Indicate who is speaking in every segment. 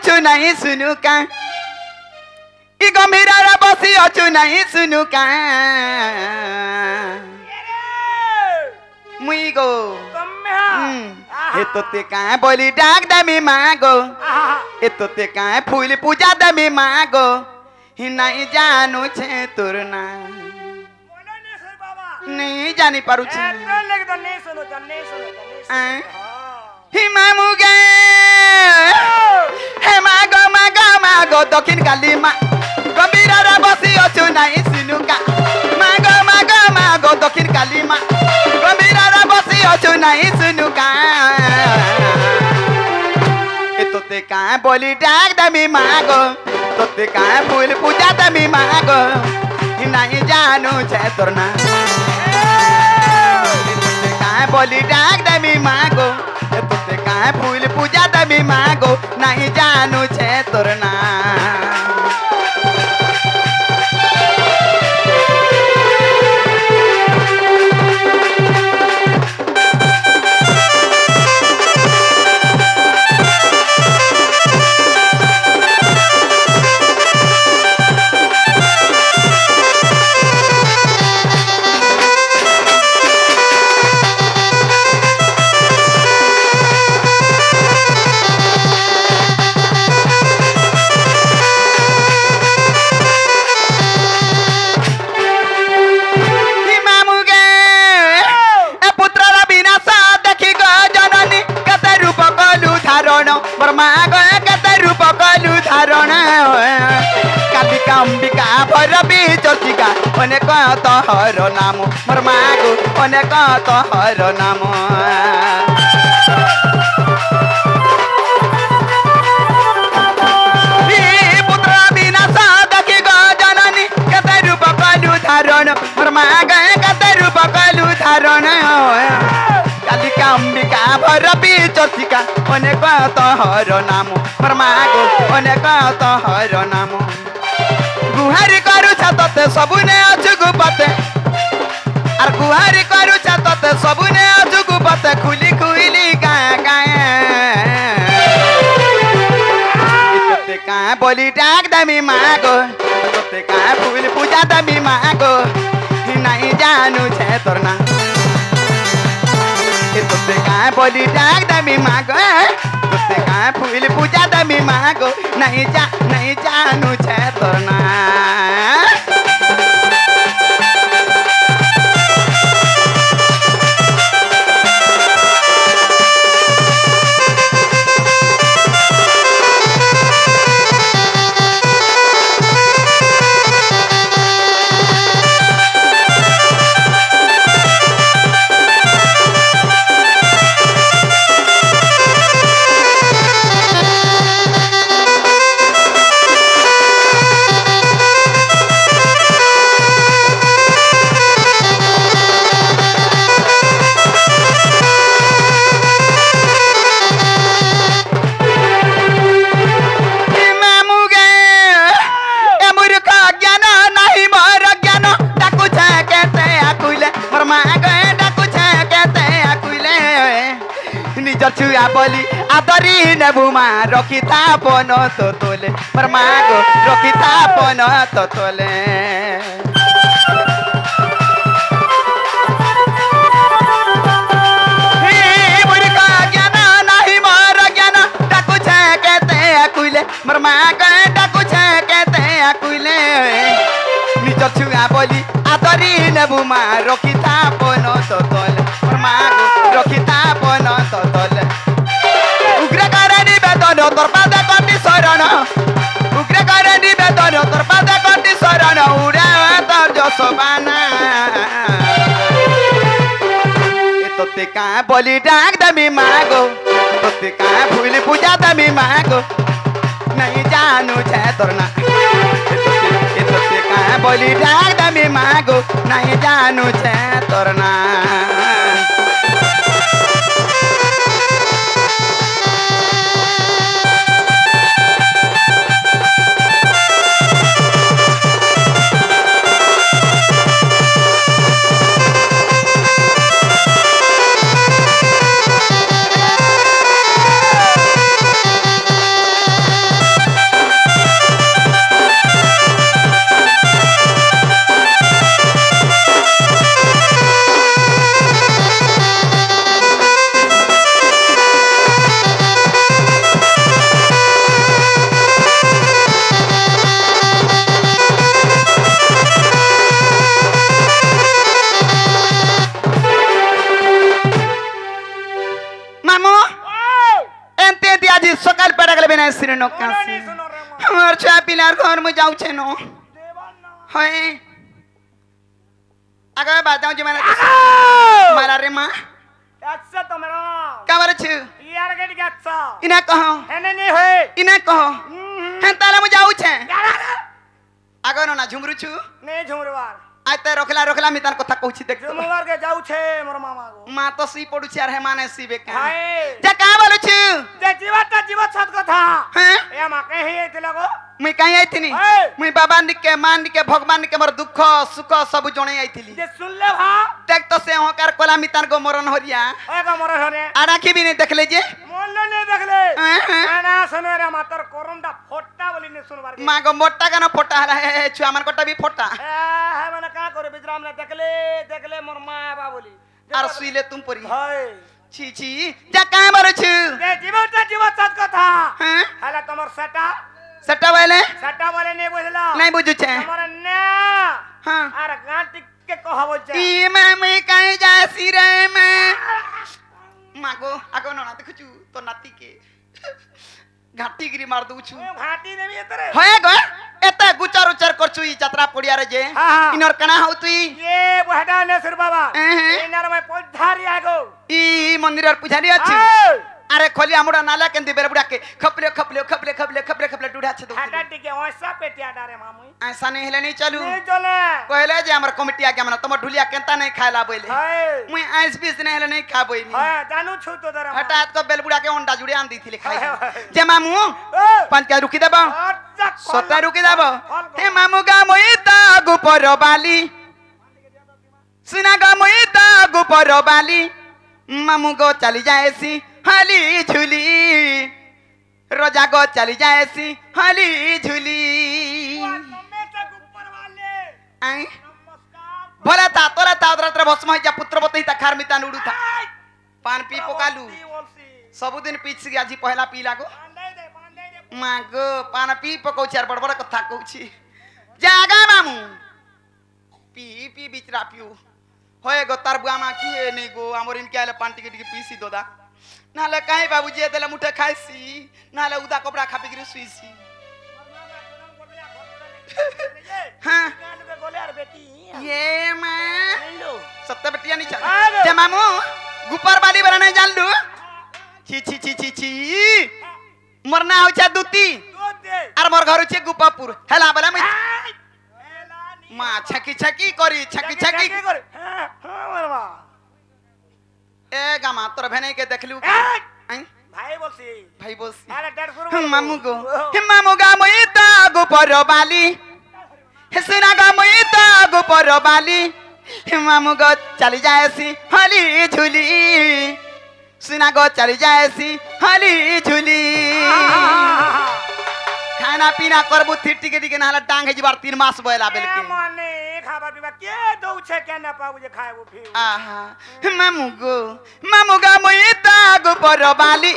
Speaker 1: अछु नहीं सुनु का ई गंभीर बसी अछु नहीं सुनु का मुई गो एतोते का बोली डाक दमी मागो एतोते का फूल पूजा दमी मागो ही नहीं जानू छे तुरना नहीं जानी पारू छे ही मामू गे हे मागो मागो मागो दक्षिण काली मा गंभीर बसी अछु नहीं सुनु का मागो मागो मागो दक्षिण काली मा गंभीर बसी अछु नहीं सुनु का तोते का बोली डाक दमी मागो तोते का फूल पूजा दमी मागो नहीं जानू छे तोरना तोते का बोली डाक दमी मागो तोते का फूल पूजा दमी मागो नहीं जानू छे तोरना अंबिका भर बीचका अनेक तहर नाम मोर मागो अनेक तहर नाम पुत्र विनाश देखि जननी कते रूप कलु धारण मोर मागो कते रूप कलु धारण कालिका अंबिका भर बीचका अनेक तहर नाम मोर मागो अनेक तहर नाम गुहारी करू तते सबुने अजुगु पते आर गुहारी करू तते सबुने अजुगु पते खुली खुली गाय गाय तते का बोली डाक दमी मागो तते का फूल पूजा दमी मागो नहीं जानू छे तोरना तते का बोली डाक दमी मागो तते का फूल पूजा दमी मागो नहीं जानू छे तोरना छुआ बोली आदरी नेबुमा रखिता पन तो तोले मोर मागो रखिता पन तो तोले ज्ञान नहीं मोर ज्ञान डाकू छे केते आकुले मोर मागो डाकू छे केते आकुले निज छुआ बोली आदरी नेबुमा रखिता पन तो तोले मोर मागो रखिता पन तो तोले तोर पादे कंटी शरण उग्रे करे निवेदन तोर पादे कंटी शरण उड़े तोर जसबाना तोते का बोली डाक दमी मागो तोते का फूल पूजा दमी मागो नहीं जानू छे तोरना तोते का बोली डाक दमी मागो नहीं जानू छे तोरना रे सिरनो कासी हमर छुआ पिलार घर में जाऊ छे नो होय आगे बताऊं जी मारा रे मां
Speaker 2: अच्छा तो मेरा
Speaker 1: कावर छु
Speaker 2: यार के अच्छा
Speaker 1: इना कहो
Speaker 2: हेने नहीं होय
Speaker 1: इना कहो हैं ताला में जाऊ छे आगे नो ना झुमरू छु
Speaker 2: नहीं झुमरवार
Speaker 1: आते रखला मितान कथा कहूची देख
Speaker 2: झुमरवार के जाऊ छे मोर मामा को
Speaker 1: मां तो सी पडु छे रे माने सी बे का
Speaker 2: हाय
Speaker 1: जे का बोलु छु
Speaker 2: जे जीवत सत कथा
Speaker 1: हैं
Speaker 2: ए मा कहि आइतला को
Speaker 1: मुई काई आइथिनी मुई बाबा निके मान निके भगवान निके मोर दुख सुख सब जणे आइथिली
Speaker 2: जे सुन ले भा
Speaker 1: देख तो से होकर कोला मितान को मरण होरिया
Speaker 2: ए का मोर हरे
Speaker 1: आराखी भी नहीं देख ले जे
Speaker 2: मोन नहीं देख ले ना सुनो रे मातर कोरंडा फोटा बोली ने सुनवार के
Speaker 1: मां को मोटा का ना फोटा है छुआ मन कोटा भी फोटा
Speaker 2: है माने का करे बिजराम ने देख ले मोर मां बा बोली
Speaker 1: आर सुइले तुम परी
Speaker 2: हाय
Speaker 1: छी छी जा का मारो छु
Speaker 2: ए जीवत सत कथा
Speaker 1: हैं
Speaker 2: हला तमर
Speaker 1: सट्टा वाले
Speaker 2: नहीं बुझला
Speaker 1: नहीं बुझु छे
Speaker 2: तमर ना
Speaker 1: हां
Speaker 2: आर गांटी के कहबो छे
Speaker 1: ई मैं काई जासी रे मैं मां को आगो ना देखु छु तो नाती के घाटी गिरी मार दउ छु
Speaker 2: घाटी देबी एतरे
Speaker 1: होय गो एते गुचर उचर करछु ई यात्रा पड़िया रे जे इनर कणा हउ तुई
Speaker 2: ये बहडा ने सुर बाबा इनर में पधारी आगो
Speaker 1: ई मंदिर पुजारी अछि अरे खोली हमरा नाला केंदी बेर बुडा के खपले डुडा छ दो
Speaker 2: हाटा टिके ओसा पेटिया डारे मामुई
Speaker 1: ऐसा नहीं हेले नहीं चलू
Speaker 2: नहीं चले
Speaker 1: कहले जे हमर कमिटी आके हमरा तम ढुलिया केंता नहीं खाला बोले मुई आइस बीस नहीं हेले नहीं खा बोइनी
Speaker 2: हां जानू छु तो दरे
Speaker 1: हटात को बेलबुडा के अंडा जुड़े आन दी थी खाई जे मामू पांच का रुकी देबो सत्ता रुकी देबो हे मामू गा मोई ता गुपर बाली सुना गा मोई ता गुपर बाली मामू गो चली जाएसी हाली झुली रोजा गो चली जाएसी हाली झुली आई भले ता तोला ता उधर भस्म हो जा पुत्र बतई ता खार मिता नुडू था पान पी पोकालू सब दिन पीछ गया जी पहला पी लागो मां गो पान पी पकौ चार बड़ बड़ कथा कहूची जागा मामू पी बिचरा पियो होए गो तार बुआ मां की नहीं गो हमर इनके आले पान टिके टिके पीसी दोदा नाले काई बाबूजी देला मुठे खाइसी नाले उदा कपड़ा खापी गिरी सुईसी हां ये मां सत्ता बेटिया नहीं चल जे मामू गुपर वाली बना नहीं जान लू छी मरना हो छ दूती आर मोर घर छ गुपापुर हेला बला मैं मां छकी करी छकी
Speaker 2: हां
Speaker 1: ए गामा तोर भेने के देखलू
Speaker 2: भाई बोलसी अरे 150
Speaker 1: मामू गा मोई ता गुपर बाली हेसना गा मोई ता गुपर बाली मामू गो चली जाएसी हली झुली सुना गो चली जाएसी हली झुली खाना पीना करबू टिके टिके नाला टांग हे जबार 3 मास बोला बेल के
Speaker 2: माने खाबा पीबा के दउ छे के ना पाबू जे खाएबू फिर
Speaker 1: आहा मामू गा मोई ता गुपर बाली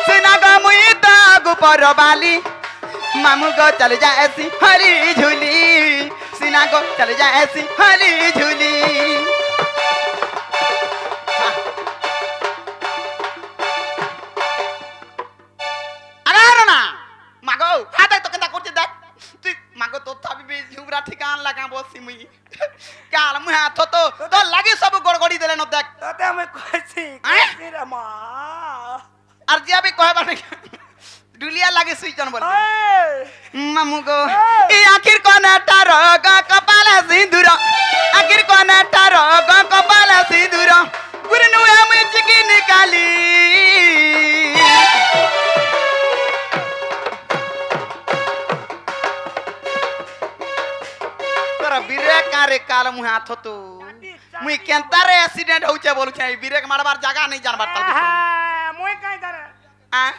Speaker 1: सुना गा मोई ता गुपर बाली मामू गो चल जा ऐसी हरी झूली सुना गो चल जा ऐसी हरी झूली अरे ना मागो हाथ तो केता करते देख तू मागो तो थाबी बे झुबरा ठिकान लगा बसी मुई काल मुई हाथ तो लागे सब गड़गड़ी देले न देख
Speaker 2: तते मैं कहसी रे मां
Speaker 1: अर्जिया भी कहबा नहीं डुलिया लागे सुइचन बोल मामू गो ई आखिर कोना तारो ग कपाल सिंदूर आखिर कोना तारो ग कपाल सिंदूर गुरनु हम चिकी निकाली तोरा बिरे कारे काल मुह हाथ तो मुई केंता रे एक्सीडेंट होचे बोलु छै बिरे के मारबार जगह नहीं जानबार तल
Speaker 2: मुई काई दरे
Speaker 1: आ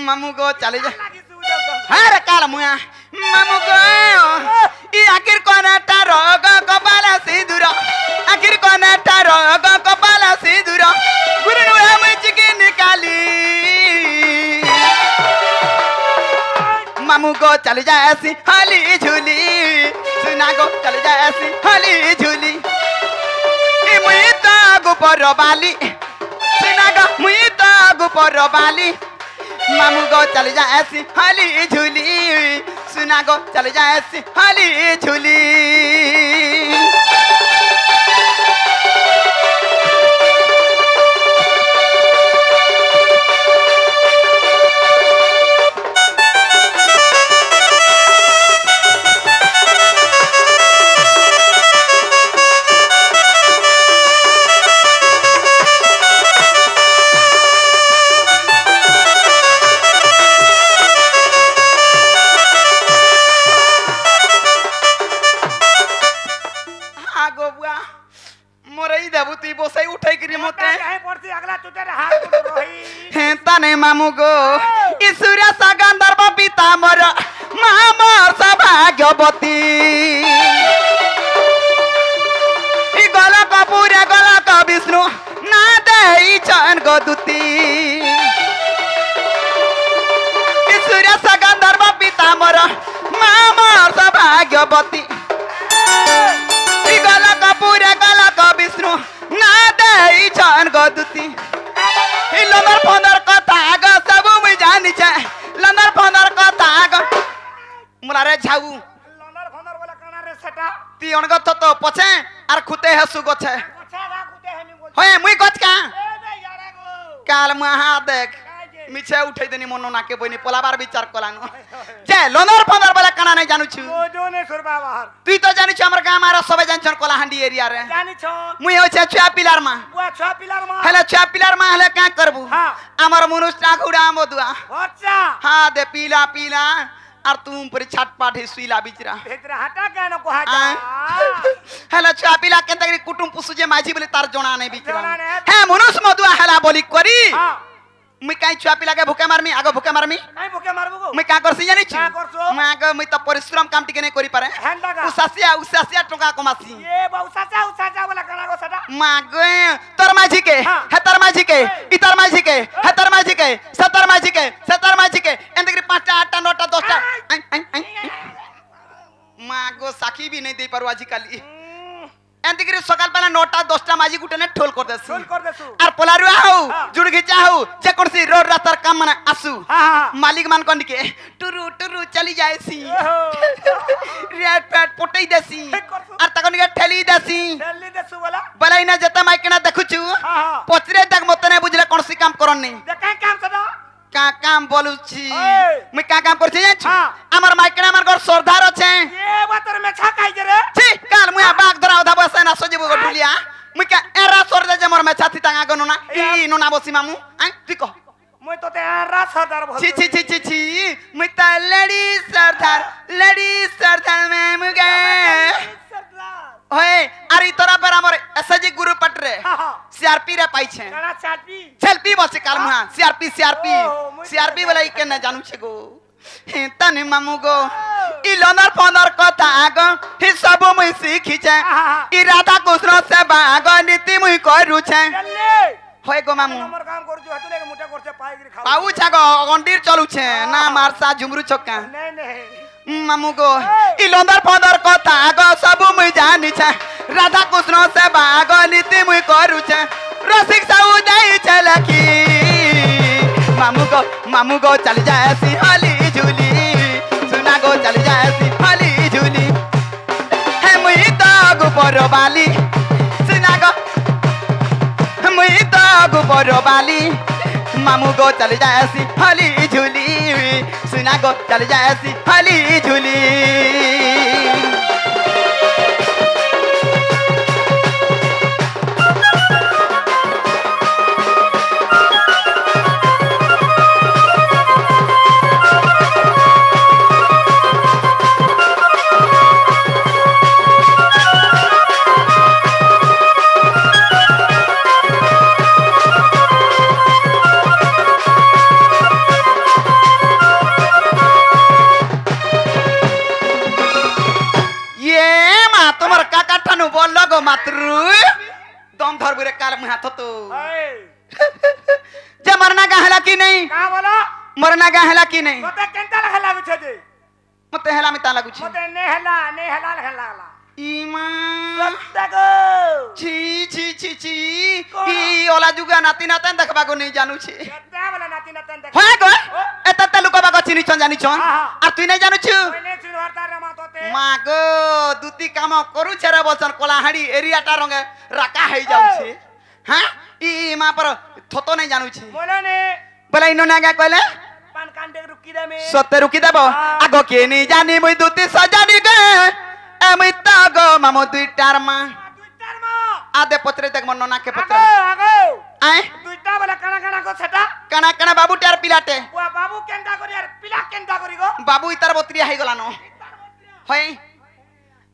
Speaker 1: मामू गो चले जा हर काल मुया मामू गो ई आखिर कोना तारो ग कपाल सिंदूर आखिर कोना तारो ग कपाल सिंदूर गुरनु हम चिकी निकाली मामू गो चले जा ऐसी हाली झूली सुना गो चले जा ऐसी हाली झूली ई मुई ता गुपर बाली सुना गो मुई ता ऊपर बाली मामू गो चल जा ऐसी हली झूली सुना गो चल जा ऐसी हली झूली तने मामू गो ईश्वरा सगंधर्व पिता मोर मामा सौभाग्यवती गलक पूरे गलक विष्णु ना दे चन गोदूती ईश्वरा सगंधर्व पिता मोर मामा सौभाग्यवती गलक पूरे गलक विष्णु ना दे चन गोदूती लंदर फंदर कथा आग सब मुई जानी छे लंदर फंदर कथा आग मुला रे झाऊ
Speaker 2: लंदर फंदर बोला काना रे सेटा
Speaker 1: ती अनग तो पछे आर खुते हसु गछे
Speaker 2: अच्छा गा कुते हेमी बोल
Speaker 1: होय मुई गछ का
Speaker 2: ए बे यारा गो
Speaker 1: काल महा देख मिछे उठै देनी मनो नाके बनी पोलाबार विचार कलानो जे लंदर फंदर बोला काना नै जानु छु
Speaker 2: ओ जोने सुरबा बाहर
Speaker 1: तू तो जानि छु हमर गाम मारा सबे जानछन कोलाहांडी एरिया रे
Speaker 2: जानि छो
Speaker 1: मुई हो छे छुआ पिलार मा
Speaker 2: बुआ छा पिलार मा
Speaker 1: हेले छुआ पिलार मा हेले का करबू
Speaker 2: हां
Speaker 1: हमर मनुष्य घुड़ा मदुआ
Speaker 2: अच्छा
Speaker 1: हां दे पीला पीला और तुम पर छटपट है सुईला बिचरा
Speaker 2: भेतरा हटा के न कोहा जा
Speaker 1: हेला छुआ पिला के तगरी कुटुम पुसु जे माझी बोले तार जोना नै बिचरा
Speaker 2: जोना नै।
Speaker 1: हे मनुष्य मदुआ हेला बोली करी
Speaker 2: हां
Speaker 1: मुई काई छुआ पिला के भूखे मारमी आगो भूखे मारमी
Speaker 2: नहीं भूखे मारबो गो
Speaker 1: मुई का करसी जानि छु
Speaker 2: का करसो
Speaker 1: मैं आगो मुई त परिश्रम काम टिके नै करि पारे
Speaker 2: हेंडा गा
Speaker 1: उसासिया टका कमासी
Speaker 2: ये उसाचा वाला काना गो सदा
Speaker 1: मागो तोर माझी के
Speaker 2: हाँ।
Speaker 1: हे तर माझी के इतर माझी के हे तर माझी के सतर माझी के सतर माझी के एंदगरी 5 8 9 10 मागो साखी भी नहीं दे पारो आजी काली एंतिगिरी सकाल बेला 9टा 10टा माजी गुटे ने ठोल कर देसु
Speaker 2: सुन कर देसु
Speaker 1: आर पोलारुआ हो
Speaker 2: हाँ।
Speaker 1: जुड़ घिचा हो जे कोनसी रोड रास्तार काम माने आसु
Speaker 2: हां
Speaker 1: मालिक मान कोन के टुरु टुरु चली जायसी रेड पैट पटई देसी
Speaker 2: ठीक करसु।
Speaker 1: आर तकन के ठेली देसी
Speaker 2: जल्दी देसु वाला
Speaker 1: बलाई ना जता माइकना देखुछु
Speaker 2: हां
Speaker 1: पचरे तक मत ने बुझले कोनसी काम करन नहीं
Speaker 2: देखै काम सदा
Speaker 1: का काम बोलुछि
Speaker 2: ओए।
Speaker 1: मैं का काम करछि जाछु
Speaker 2: हाँ।
Speaker 1: हमर माइकना हमर घर सरदार अछि
Speaker 2: ये बातर में छा खाइ रे
Speaker 1: छी काल मुया बाग धरा उधा बसे ना सोजिबो गो ढुलिया मुका एरा सोर दे जे मोर में छाती टांगा गनो ना ई नो ना बसी मामू आ तू कह
Speaker 2: মই তো তে রাত সদার ভল
Speaker 1: छी छी छी छी छी मैं त लेडी सरदार में मुगे होय अरे तोरा पर हमर एसजी गुरु पटरे सीआरपी रे पाई छे
Speaker 2: কানা চাটবি
Speaker 1: सेल्फी बसे काल मुहा सीआरपी
Speaker 2: ओहो, मुई
Speaker 1: सीआरपी वाला के ना जानू छे गो हे तने मामू गो ई लंदर फंदर कथा आगो ही सब मुई सीखी छे ई राधा कृष्ण से बागो नीति मुई करू छे
Speaker 2: চললে
Speaker 1: होय गो मामू
Speaker 2: নম্বর কাম করছু হতুলে মোটা করছে পাইগিরি খাও
Speaker 1: पाऊ छागो गंडीर चलू छे ना मारसा झुमरू छक्का
Speaker 2: नहीं नहीं
Speaker 1: मामू गो ई लंदर फंदर कथा आगो सब मुई जानी छे राधा कृष्ण से बागो नीति मुई करू छे रसिक साउ जाई छे लखी मामू गो चल जाए सी हली झूली सुना गो चल जाए सी हली झूली है मुई तो गुपर बाली सुना गो मुई तो गुपर बाली मामू गो चल जाए सी हली झूली सुना गो चल जाए सी हली झूली बोल गो मातृ दम धर बुरे काल में हाथ तो जे मरना गाहला की नहीं
Speaker 2: का बोला
Speaker 1: मरना गाहला की नहीं
Speaker 2: मते केंता हला बिछे जे
Speaker 1: मते हेला मिता लागु छी
Speaker 2: मते ने हला
Speaker 1: ইমা
Speaker 2: সত্যা গো
Speaker 1: ছি ছি ছি ছি ই ওলা যুগা নাতি নাতান দেখবাগো নেই জানুছি
Speaker 2: সত্যা বলে নাতি নাতন দেখ
Speaker 1: হয় গো এতে লোক বাগো চিনিছন জানিছন আর তুই নাই জানুছু
Speaker 2: কইনে চিন হরতার মা তোতে
Speaker 1: মা গো দুটি কাম করুছে রে বচন কলাহাড়ি এরিয়াটা রঙে রাকা হই যাଉଛି হ্যাঁ ই মা পর থতো নাই জানুছি
Speaker 2: বলনে
Speaker 1: বলে ইনো না গা কইলে
Speaker 2: পান কান্ডে রুকি দেমে
Speaker 1: সতে রুকি দেব আগো কে নি জানি মুই দুটি সজানি গে এমি তা গো মামু দুইটার মা
Speaker 2: দুইটার মা
Speaker 1: আদে পত্রে দেখ মন নাকে পত্রে
Speaker 2: আগো আগো
Speaker 1: আয়
Speaker 2: দুইটা বলে কানা কানা গো সেটা
Speaker 1: কানা কানা বাবুটার পিলাটে
Speaker 2: ও বাবু কেনটা করি আর পিলা কেনটা করি গো
Speaker 1: বাবু ইতার বত্রিয়া হই গলানো হয়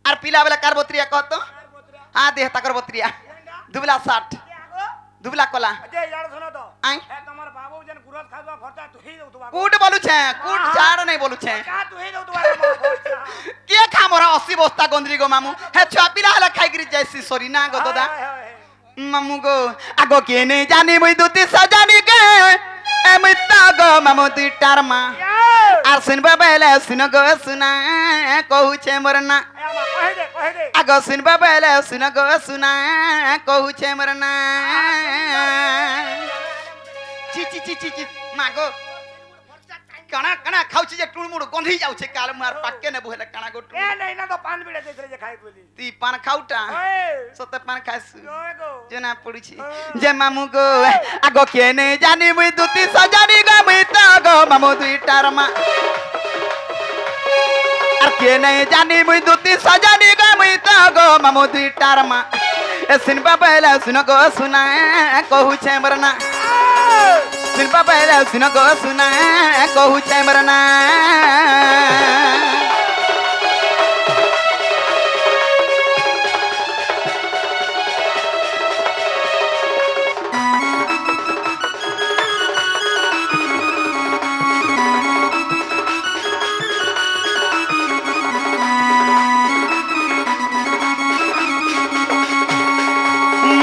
Speaker 1: আর পিলা বেলা কার বত্রিয়া কত আ দেহ তাকর বত্রিয়া দুবলা 60
Speaker 2: আগো
Speaker 1: দুবলা কলা
Speaker 2: যে यार सुनो तो
Speaker 1: আই
Speaker 2: ए তোমার বাবু যেন গুরত খাবা ভরতা তুই দেউ তো বাবু
Speaker 1: কুট বলুছে কুট ছাড় নাই বলুছে
Speaker 2: কা তুই দেউ তো বাবু ভরতা
Speaker 1: কে খামরা 80 বস্তা গন্দ্রি গো মামু হে ছুয়া পিলা হলা খাই গরি যাইছি সরি না গো দাদা মামু গো আগো কে নে জানি মুই দুতি সাজানি গে এমি তা গো মামু দুইটার মা আর শুনবা বেলে শুন গো শুনা কহুছে মরনা
Speaker 2: কহে দে
Speaker 1: আগো শুনবা বেলে শুন গো শুনা কহুছে মরনা চি চি চি চি চি মা গো কানা কানা খাউছি যে টুলমুড় গন্ধি যাচ্ছে কাল মার পাক্কে নেবো হেলে কানা গো
Speaker 2: এ নাই না তো পান বিড়ে দেইলে যে খাই বলি
Speaker 1: তুই পান খাউটা
Speaker 2: ওই
Speaker 1: সতে পান খাইছু
Speaker 2: ওই গো
Speaker 1: জনা পড়ুছি যে মামু গো আগো কে নে জানি মুই দুতি সজানি গো মুই তা গো মামু দুইটার মা আর কে নে জানি মুই দুতি সজানি গো মুই তা গো মামু দুইটার মা এ সিনবা বেলা শুন গো শুনা কহুছে মরনা সিনবা বেলা শুন গো শুনা কহুছে মরনা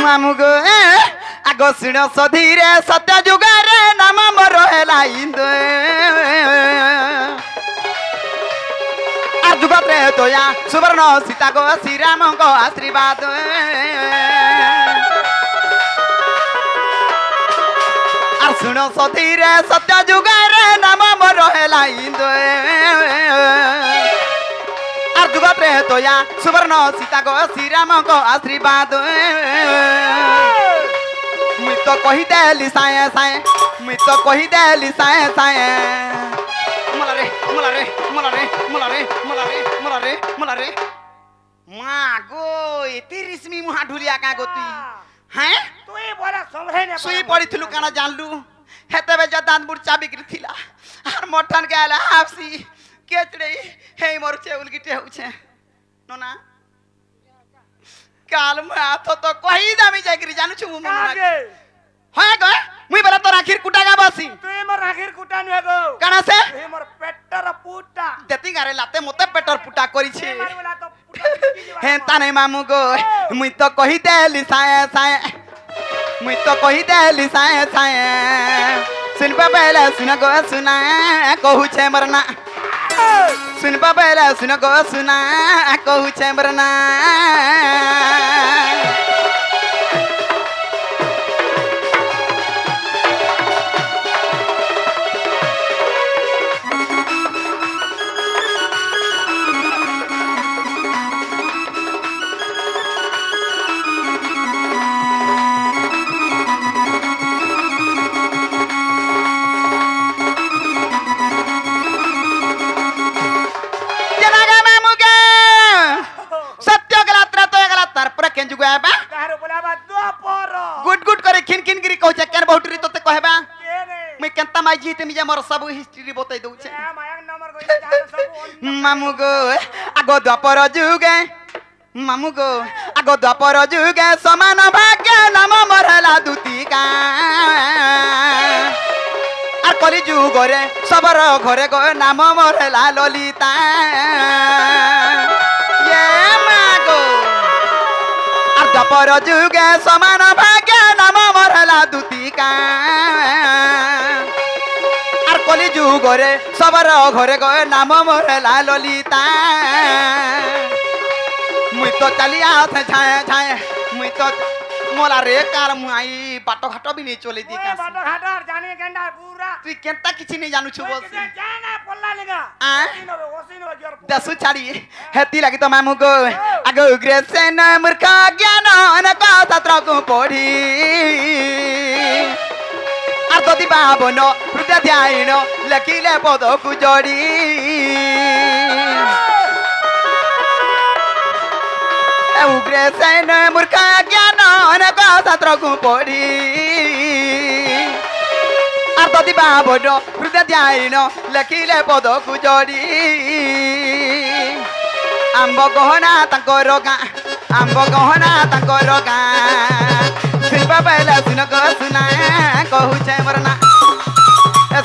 Speaker 1: মামু গো আগো শুণ সধীরে সত্য যুগারে নাম মোর হেলা ইন্দু আর যুগতে তোয়া সুবর্ণ সীতা গো শ্রীরাম গো আশীর্বাদ আর শুণ সধীরে সত্য যুগারে নাম মোর হেলা ইন্দু আর যুগতে তোয়া সুবর্ণ সীতা গো শ্রীরাম গো আশীর্বাদ মুই তো কহি দেলি সায়ে সায়ে মুই তো কহি দেলি সায়ে সায়ে মোলা রে মোলা রে মোলা রে মোলা রে মোলা রে মোলা রে মোলা রে মা গো এতে রিসমি মুহা ঢুলিয়া কা গো তুই হ্যাঁ
Speaker 2: তুই বড় সম্ভে নে
Speaker 1: সুই পড়িଥିଲୁ কানা জানলু হেতেবে যা দানপুর চাবি বিক্রি থিলা আর মঠন গালা হাফসি কেচড়ে হেই মরছে উলগিটে হউছে ননা কাল মাথ তো কহি দামি যাইকরি জানুছু মু মন
Speaker 2: আগে
Speaker 1: হয় গো মুই বলা তো রাখির কুটা গা বসি
Speaker 2: তুই মোর রাখির কুটা নে গো
Speaker 1: কানা সে
Speaker 2: তুই মোর পেটর পুটা
Speaker 1: দেতি গারে লাতে মতে পেটর পুটা করিছে
Speaker 2: তুই মারবলা তো পুটা
Speaker 1: হে তানে মামু গো মুই তো কহি দেলি সায়ে সায়ে মুই তো কহি দেলি সায়ে সায়ে শুনবা বেলা শুন গো শুনা কহুছে মরনা শুনবা বেলা শুন গো শুনা কহুছে মরনা गुड गुड करे खिन खिन गिरी कहू केन बहुटरी तोते कहबा मैं केनता माई जीते मिजा मोर सब हिस्ट्री बतई दउ छे मामू गो आगो द्वापर जुगे मामू गो आगो द्वापर जुगे समान भाग्य नाम मोर हला दुतिका আর কলি যুগরে সবর ঘরে গো নাম মোর হলা ললিতা এ মাগো আর দ্বাপর যুগে সমান ভাগ্য নাম মোর হলা দুতিকা আর কলি যুগরে সবর ঘরে গো নাম মোর হলা ললিতা मुई तो चली आथे छाए छाए मुई तो मोला रे कार मुई बाटो घाटो भी नहीं चले दी
Speaker 2: ओए
Speaker 1: का
Speaker 2: बाटो घाटार जानी केंडा पूरा
Speaker 1: तू केंता किछि नहीं जानू छु
Speaker 2: ओए
Speaker 1: बोल
Speaker 2: किसे जाना पल्ला लेगा
Speaker 1: आ?
Speaker 2: ओसिनो जोर
Speaker 1: दसु छाड़ी हेती लगी तो मामू को आगो ग्रेसन मूर्ख ज्ञान न का सत्र को पढ़ी আর যদি ভাবন হৃদয় ধ্যান লেখিলে পদকু জড়ি উগ্রেসেন মূর্খ জ্ঞান ছাত্রকু পড়ি আর যদি ভাবন হৃদয় ধ্যান লেখিলে পদকু জড়ি আম্ব গহনা তাঙ্কর গাঁ আম্ব গহনা তাঙ্কর গাঁ सिनपा पहले सुन को सुना कहू छे मरना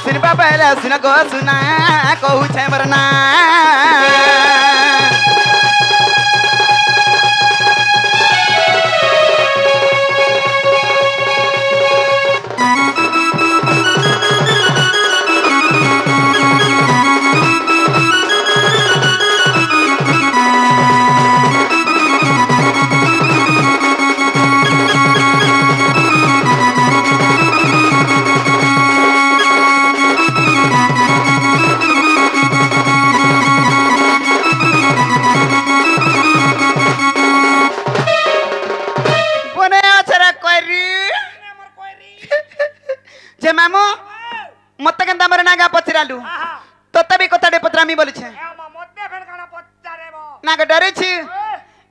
Speaker 1: सिनपा पहले सुन को सुना कहू छे मरना जे मामू मत केंता मरे नागा पचरालु तोते भी कथाडे पचरामी बोली छे
Speaker 2: मते फेन काना पचारेबो
Speaker 1: नागा डरे छि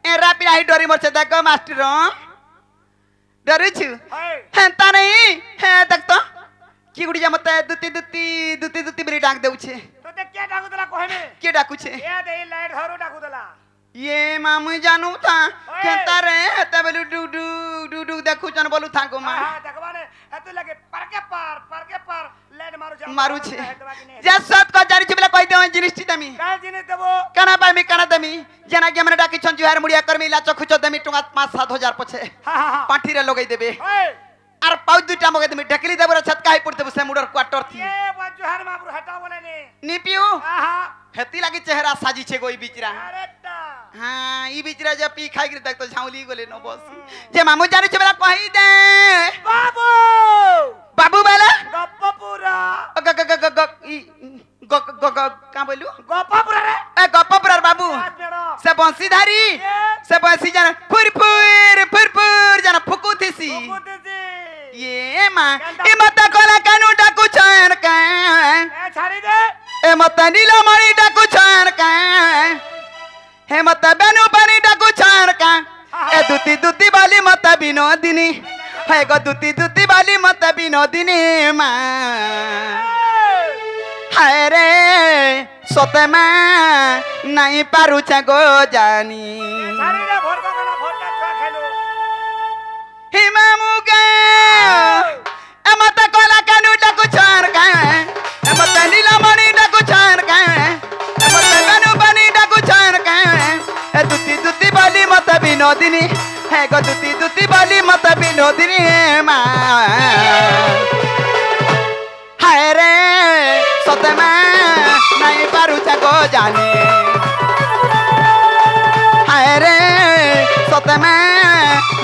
Speaker 1: ए रापी राही डरी मरछे देख मास्टर डरे छि हेंता नहीं हे देख तो की गुडी जा मते दुती बिरी डाक देउ छे
Speaker 2: तोते के डाकू दला कहमे
Speaker 1: के डाकू छे
Speaker 2: ए दे लाइट हरो डाकू दला
Speaker 1: ये मामू जानू था केंता रे हेते बेलु डू देखु जन बोलु था गो मा
Speaker 2: हां देखबाने एतु लगे पर के पार लेड
Speaker 1: मारू छे जे सत को जारी छबला कहि देउ जिनिस छि तमी
Speaker 2: का जिनिस देबो
Speaker 1: काना पाई मी काना दमी जना के हमरे डाकी छन जुहार मुड़िया करमी लाचो खुचो दमी टुंगा 5-7 पछे
Speaker 2: हां
Speaker 1: पाठी रे लगई देबे
Speaker 2: ओए
Speaker 1: आर पाउ दुटा मगे दमी ढकली देबो छत काई पड़ते बसे मुडर क्वार्टर थी
Speaker 2: ए जुहार माबरू हटा बोले ने
Speaker 1: निपियो
Speaker 2: हां
Speaker 1: हेती लागी चेहरा साजी छे गोई बिचरा
Speaker 2: अरे ता
Speaker 1: हां ई बिचरा जे पी खाई गिर तक तो झाउली गोले न बस जे मामू जाने छबला कहि दे
Speaker 2: बाबू
Speaker 1: बाबू वाला
Speaker 2: गप्पपुरा
Speaker 1: ग ग ग ग ई ग का बोलू
Speaker 2: गप्पपुरा रे
Speaker 1: ए गप्पपुरा बाबू से बंसीधारी से बंसी जान फुर जान फुकू थीसी ये मां ए मत कोला कानू डाकू छन का
Speaker 2: ए छाड़ी दे
Speaker 1: ए मत नीला मणि डाकू छन का हे मत बेनु पानी डाकू छन का ए दुती वाली मत विनोदिनी है गो दुती वाली मत विनोदिनी मां हाय रे सते मां नहीं पारू छ गो जानी
Speaker 2: छाड़ी दे भोर का छुआ खेलो
Speaker 1: हे मामू गा ए मत कोला कानू डाकू छन का ए मत नीला मणि डाकू छन का ए मत बेनु पानी डाकू छन का ए दुती वाली मत विनोदिनी है गो दुती वाली मत विनोदिनी मां हाय रे सते मां नहीं पारू छ गो जानी हाय रे सते मां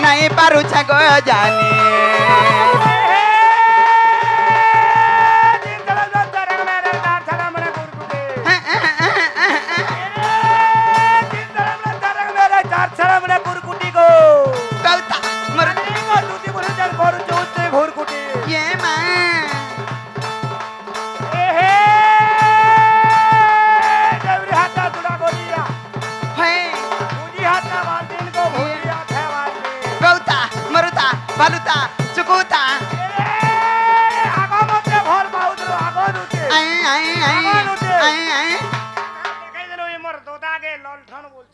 Speaker 1: नहीं पारू छ गो जानी ये मां गौता मरुता बालुता चुकुता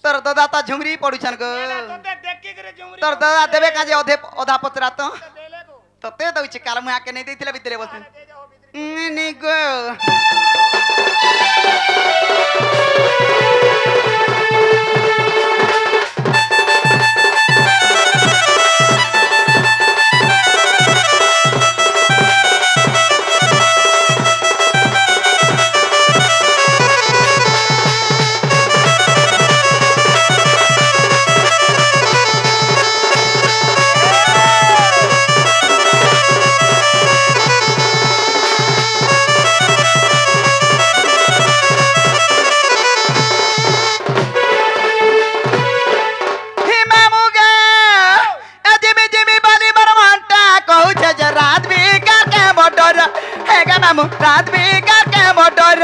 Speaker 1: तोर दादा ता झुमरी पड़ू छन गो तोर दादा देबे काजे अधा पचरा तो तते दउछि काल मु आके नै दैथिले बितरे बस नी गो गा मामू रात बिगाड़ के मोटर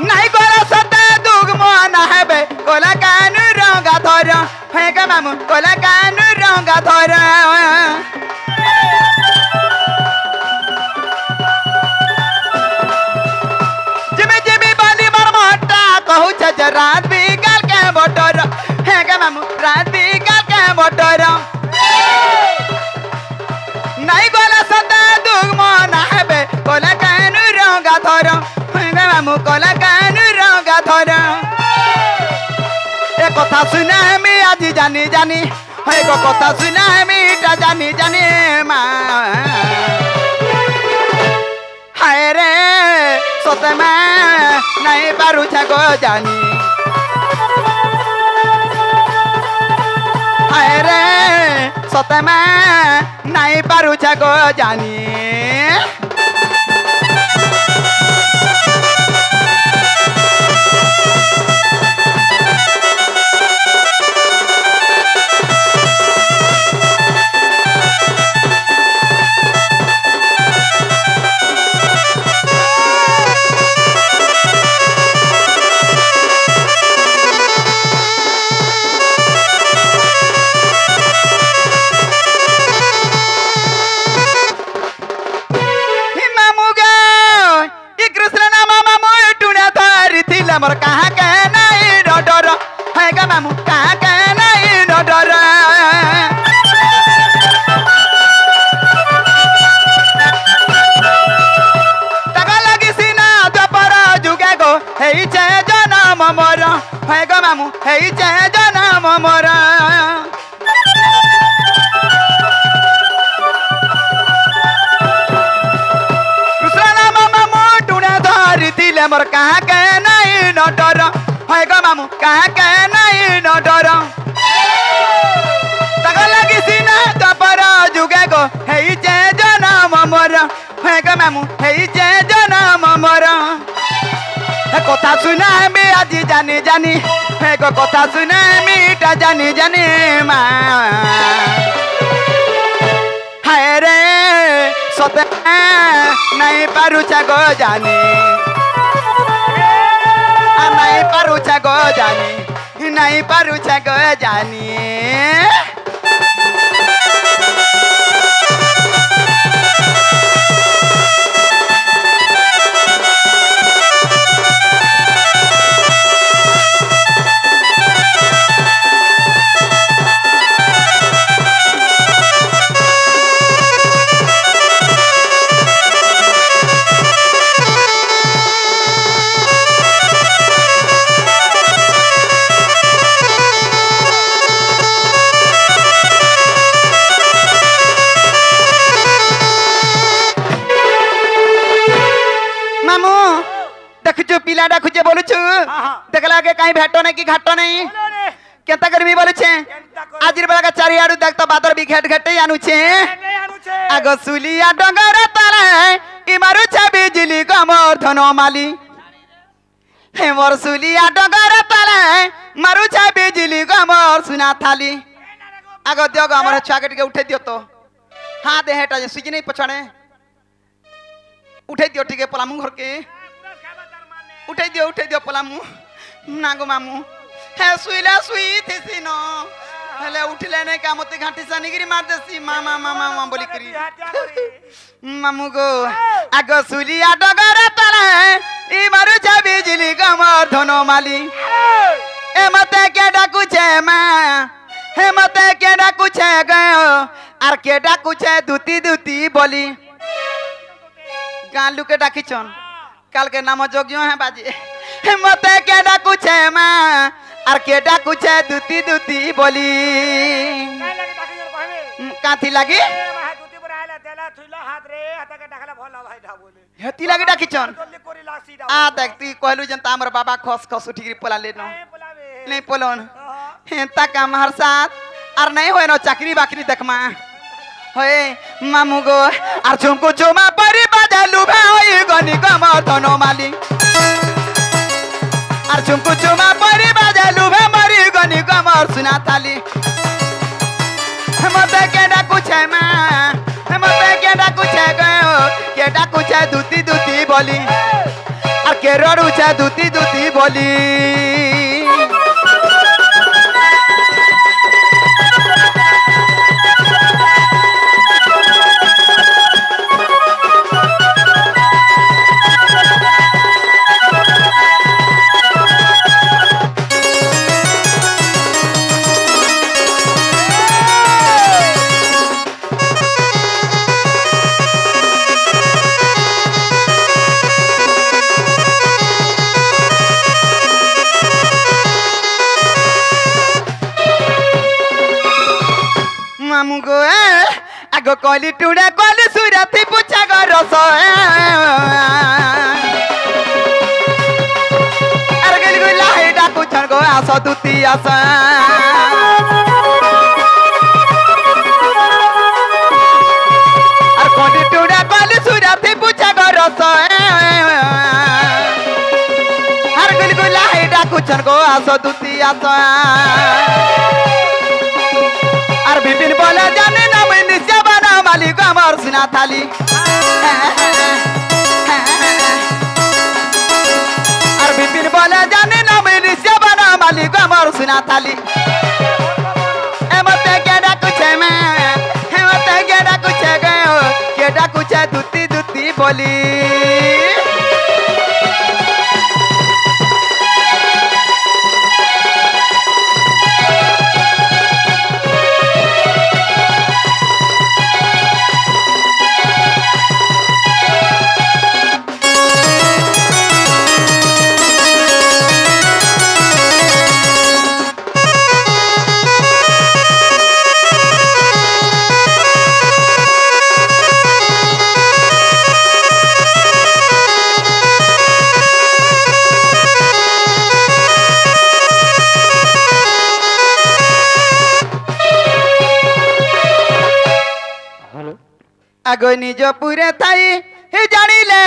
Speaker 1: नहीं कोला सता दुग मोना है बे कोला कानू रंगा धर है गा मामू कोला कानू रंगा धर जिमी जिमी बाली मार मोटा कहू छ रात बिगाड़ के मोटर है गा मामू रात बिगाड़ के मोटर नहीं कोला सता दुग मोना है बे कोला कानू रंगा धर है गा मामू कोला कानू रंगा धर ए कथा सुना मैं आज जानी जानी है को कथा सुना मैं इटा जानी जानी माँ हाय रे सोते मैं नहीं पारू छको जानी हाय रे सोते मैं नहीं पारू छको जानी मोर कहाँ के नहीं डर है गा मामू कहाँ के नहीं डर तगा लगी सीना द्वापर जुगे गो हे चे जनम मोर है गा मामू हे चे जनम मोर कृष्ण मामू टुणे धरी दिले मोर कहाँ के डर है गा मामू कहाँ के नहीं डर तक लगी सीना द्वापर जुगे गो हे चे जनम मोर है गा मामू हे चे जनम मोर कथा सुना मैं आज जानी जानी है गो कथा सुना मीठा जानी जानी माँ हाय रे सते नहीं पारू छगो जानी नहीं पारू छगो जानी नहीं पारू छगो जानी पिला डाकुचे बोलु छु देखला के काई भेटो नहीं कि घाटो नहीं केता करबी बोलु छे आजिर बेला का चारि आडू देख तो बादर भी घेट घेटे आनु छे आगो सुलिया डंगर ताले इ मारु छे बिजली कमर धनो माली हे मोर सुलिया डंगर ताले मारु छे बिजली कमर सुना थाली आगो दियो हमर छुआ के उठे दियो तो हां दे हेटा जे सुजी नहीं पछाणे उठे दियो ठीक पलामू घर के उठे दियो पलामू नागो मामू हे सुइला सुई थेसी न हेले उठले ने का मते घाटी सानिगिरी मार देसी मामा मामा मामा बोली करी मामू गो आगो सुलिया डगर तले ई मारु छ बिजली कमर धनो माली ए मते के डाकू छे मा हे मते के डाकू छे गयो आर के डाकू छे दूती दूती बोली गालू के डाकी छन काल के नाम जोगियो है बाजी मते के डाकू छे मा आर के डाकू छे दूती दूती बोली काथी लागी दूती पर आला देला थुइला हाथ रे हता के डाखला भला भाई ढा बोले हेती लागी डाकी छन आ देख तू कहलु जनता हमर बाबा खस खस उठी पोला ले न नहीं पोलन हेता काम हर साथ आर नहीं होय न चाकरी बाकरी देखमा होए मामू गो आर झुमको झुमा परी बाजालु भा होई गनी कमर धनो माली आर झुमको झुमा परी बाजालु भा मरी गनी कमर सुना थाली मते के डाकुछे मां मते के डाकुछे गयो के डाकुछे दूती दूती बोली और के रोडुछे दूती दूती बोली मामू गो आगो कली टुडा कली सुरती पुछा गो रस अरे गली गो लाही डाकू छन गो आस दूती आस अरे कली टुडा कली सुरती पुछा गो रस अरे गली गो लाही डाकू छन गो आस दूती आस और विपिन बोले जाने ना मैं निश्चय बना मालिक अमर सुना थाली और विपिन बोले जाने ना मैं निश्चय बना मालिक अमर सुना थाली मते केडा कुछे मैं मते केडा कुछे गयो केडा कुछे दूती दूती बोली आगो निज पुरे थाई हे जानिले